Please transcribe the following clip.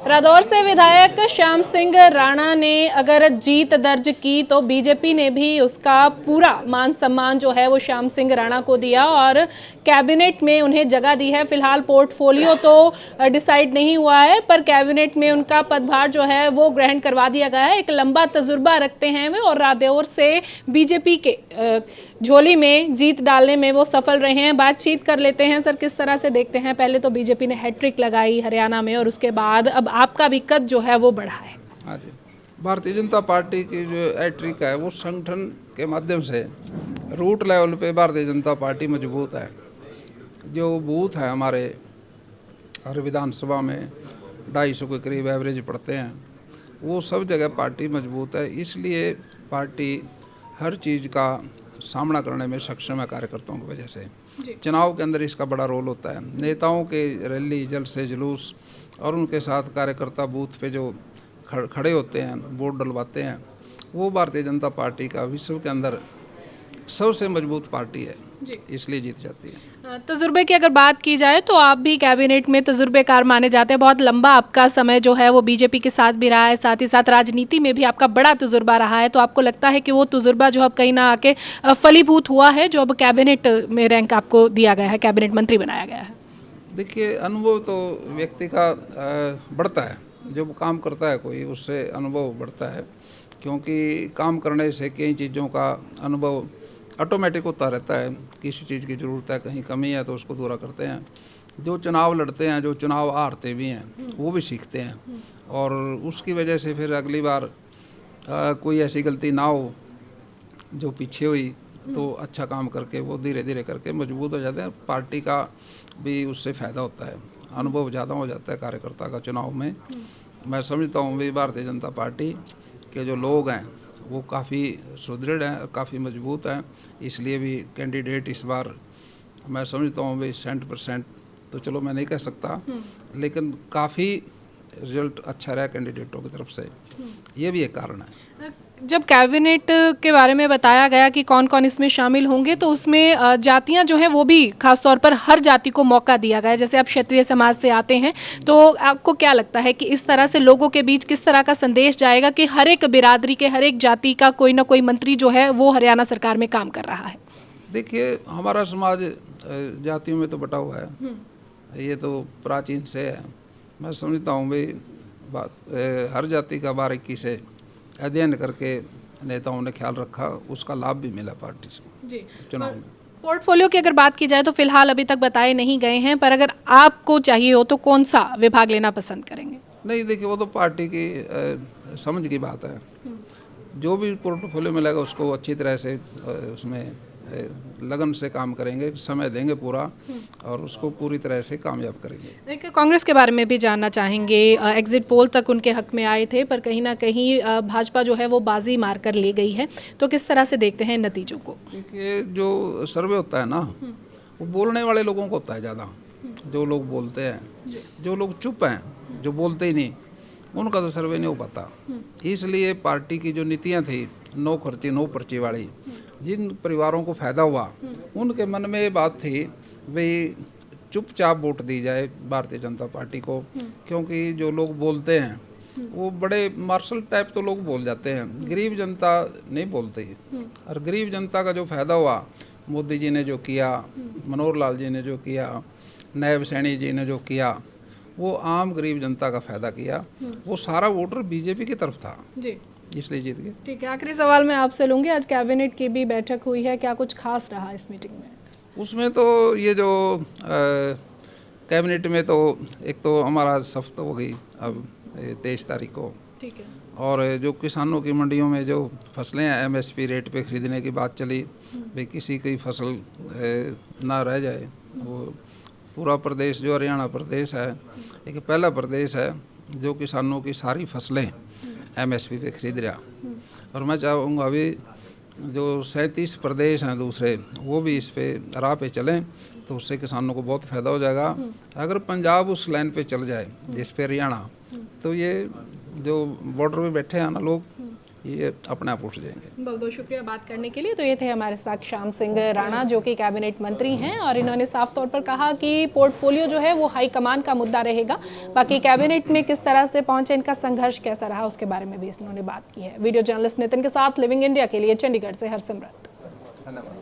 रादौर से विधायक श्याम सिंह राणा ने अगर जीत दर्ज की तो बीजेपी ने भी उसका पूरा मान सम्मान जो है वो श्याम सिंह राणा को दिया और कैबिनेट में उन्हें जगह दी है। फिलहाल पोर्टफोलियो तो डिसाइड नहीं हुआ है, पर कैबिनेट में उनका पदभार जो है वो ग्रहण करवा दिया गया है। एक लंबा तजुर्बा रखते हैं वे और रादौर से बीजेपी के झोली में जीत डालने में वो सफल रहे हैं। बातचीत कर लेते हैं। सर, किस तरह से देखते हैं? पहले तो बीजेपी ने हैट्रिक लगाई हरियाणा में और उसके बाद अब आपका भी कद जो है वो बढ़ा है। हाँ जी, भारतीय जनता पार्टी की जो हैट्रिक है वो संगठन के माध्यम से रूट लेवल पे भारतीय जनता पार्टी मजबूत है। जो बूथ है हमारे हर विधानसभा में 250 के करीब एवरेज पड़ते हैं, वो सब जगह पार्टी मजबूत है। इसलिए पार्टी हर चीज़ का सामना करने में सक्षम है कार्यकर्ताओं की वजह से। चुनाव के अंदर इसका बड़ा रोल होता है। नेताओं के रैली, जलसे, जुलूस और उनके साथ कार्यकर्ता बूथ पे जो खड़े होते हैं, वोट डलवाते हैं, वो भारतीय जनता पार्टी का विश्व के अंदर सबसे मजबूत पार्टी है, इसलिए जीत जाती है। तजुर्बे की अगर बात की जाए तो आप भी कैबिनेट में तजुर्बेकार माने जाते हैं। बहुत लंबा आपका समय जो है वो बीजेपी के साथ भी रहा है, साथ ही साथ राजनीति में भी आपका बड़ा तजुर्बा रहा है। तो आपको लगता है कि वो तजुर्बा जो अब कहीं ना आके फलीभूत हुआ है, जो अब कैबिनेट में रैंक आपको दिया गया है, कैबिनेट मंत्री बनाया गया है? देखिए, अनुभव तो व्यक्ति का बढ़ता है। जब काम करता है कोई, उससे अनुभव बढ़ता है, क्योंकि काम करने से कई चीज़ों का अनुभव ऑटोमेटिक होता रहता है। किसी चीज़ की ज़रूरत है, कहीं कमी है तो उसको पूरा करते हैं। जो चुनाव लड़ते हैं, जो चुनाव हारते भी हैं, वो भी सीखते हैं और उसकी वजह से फिर अगली बार कोई ऐसी गलती ना हो जो पीछे हुई, तो अच्छा काम करके वो धीरे धीरे करके मजबूत हो जाते हैं। पार्टी का भी उससे फ़ायदा होता है, अनुभव ज़्यादा हो जाता है कार्यकर्ता का चुनाव में। मैं समझता हूँ भी भारतीय जनता पार्टी के जो लोग हैं वो काफ़ी सुदृढ़ हैं, काफ़ी मजबूत हैं। इसलिए भी कैंडिडेट इस बार मैं समझता हूँ भी 100% तो चलो मैं नहीं कह सकता, लेकिन काफ़ी रिजल्ट अच्छा रहा कैंडिडेटों की तरफ से, ये भी एक कारण है। जब कैबिनेट के बारे में बताया गया कि कौन कौन इसमें शामिल होंगे, तो उसमें जातियां जो हैं वो भी खास तौर पर हर जाति को मौका दिया गया है। जैसे आप क्षत्रिय समाज से आते हैं, तो आपको क्या लगता है कि इस तरह से लोगों के बीच किस तरह का संदेश जाएगा कि हर एक बिरादरी के, हर एक जाति का कोई ना कोई मंत्री जो है वो हरियाणा सरकार में काम कर रहा है? देखिए, हमारा समाज जातियों में तो बटा हुआ है, ये तो प्राचीन से है। मैं समझता हूँ भाई हर जाति का बारीकी से अध्ययन करके नेताओं ने ख्याल रखा, उसका लाभ भी मिला पार्टी से चुनाव में। पोर्टफोलियो की अगर बात की जाए तो फिलहाल अभी तक बताए नहीं गए हैं, पर अगर आपको चाहिए हो तो कौन सा विभाग लेना पसंद करेंगे? नहीं, देखिए, वो तो पार्टी की समझ की बात है। जो भी पोर्टफोलियो मिलेगा उसको अच्छी तरह से उसमें लगन से काम करेंगे, समय देंगे पूरा और उसको पूरी तरह से कामयाब करेंगे। एक कांग्रेस के बारे में भी जानना चाहेंगे। एग्जिट पोल तक उनके हक में आए थे, पर कहीं ना कहीं भाजपा जो है वो बाजी मार कर ले गई है। तो किस तरह से देखते हैं नतीजों को? देखिए, जो सर्वे होता है ना, वो बोलने वाले लोगों को होता है ज़्यादा। जो लोग बोलते हैं, जो लोग चुप हैं, जो बोलते ही नहीं, उनका तो सर्वे नहीं हो पाता। इसलिए पार्टी की जो नीतियाँ थी, नो खर्ची नो पर्ची वाली, जिन परिवारों को फ़ायदा हुआ उनके मन में ये बात थी भाई चुपचाप वोट दी जाए भारतीय जनता पार्टी को, क्योंकि जो लोग बोलते हैं वो बड़े मार्शल टाइप तो लोग बोल जाते हैं, गरीब जनता नहीं बोलती। और गरीब जनता का जो फ़ायदा हुआ, मोदी जी ने जो किया, मनोहर लाल जी ने जो किया, नायब सैनी जी ने जो किया, वो आम गरीब जनता का फ़ायदा किया। वो सारा वोटर बीजेपी की तरफ था जी, इसलिए जीत गए। ठीक है, आखिरी सवाल मैं आपसे लूँगी। आज कैबिनेट की भी बैठक हुई है, क्या कुछ खास रहा इस मीटिंग में? उसमें तो ये जो कैबिनेट में तो एक तो हमारा शपथ हो गई अब 23 तारीख को, ठीक है। और जो किसानों की मंडियों में जो फसलें हैं MSP रेट पे ख़रीदने की बात चली, भाई किसी की फसल ना रह जाए। वो पूरा प्रदेश जो हरियाणा प्रदेश है, एक पहला प्रदेश है जो किसानों की सारी फसलें MSP पे खरीद रहा। और मैं चाहूँगा अभी जो 37 प्रदेश हैं दूसरे, वो भी इस पे राह पे चलें, तो उससे किसानों को बहुत फ़ायदा हो जाएगा। अगर पंजाब उस लाइन पे चल जाए जिस पे हरियाणा, तो ये जो बॉर्डर पे बैठे हैं ना लोग, ये अपने आप उठ जाएंगे। बहुत बहुत शुक्रिया बात करने के लिए। तो ये थे हमारे साथ श्याम सिंह राणा जो कि कैबिनेट मंत्री हैं और इन्होंने साफ तौर पर कहा कि पोर्टफोलियो जो है वो हाईकमान का मुद्दा रहेगा, बाकी कैबिनेट में किस तरह से पहुंचे, इनका संघर्ष कैसा रहा उसके बारे में भी इन्होंने बात की है। वीडियो जर्नलिस्ट नितिन के साथ लिविंग इंडिया के लिए चंडीगढ़ से हरसिमरत। धन्यवाद।